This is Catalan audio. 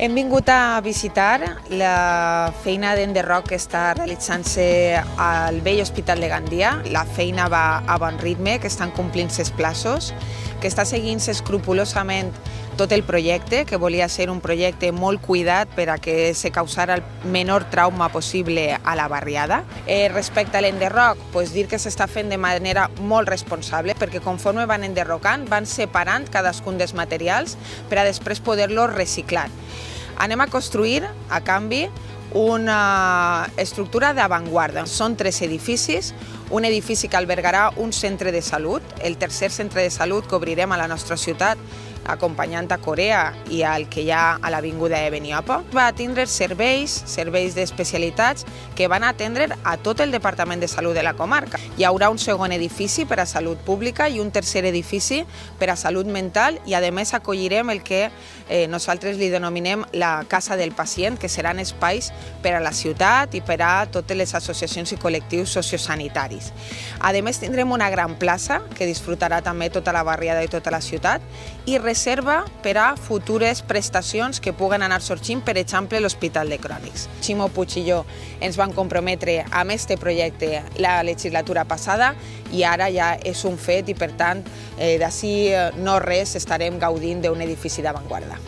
Hem vingut a visitar la feina d'enderroc que està realitzant-se al vell Hospital de Gandia. La feina va a bon ritme, que estan complint-se els plaços, que està seguint-se escrupolosament tot el projecte, que volia ser un projecte molt cuidat per a que se causara el menor trauma possible a la barriada. Respecte a l'enderroc, dir que s'està fent de manera molt responsable, perquè conforme van enderrocant, van separant cadascun dels materials per a després poder-los reciclar. Anem a construir, a canvi, una estructura d'avantguarda. Són 3 edificis, un edifici que albergarà un centre de salut, el tercer centre de salut que obrirem a la nostra ciutat, acompanyant a Corea i al que hi ha a l'Avinguda de Beniopa. Va atendre serveis d'especialitats que van atendre a tot el Departament de Salut de la comarca. Hi haurà un segon edifici per a salut pública i un tercer edifici per a salut mental i, a més, acollirem el que nosaltres li denominem la Casa del Pacient, que seran espais per a la ciutat i per a totes les associacions i col·lectius sociosanitaris. A més, tindrem una gran plaça que disfrutarà també tota la barriada i tota la ciutat i reserva per a futures prestacions que puguen anar sorgint, per exemple, l'Hospital de Crònics. Ximo Puig i jo ens vam comprometre amb aquest projecte la legislatura passada i ara ja és un fet i, per tant, d'ací no res estarem gaudint d'un edifici d'avantguarda.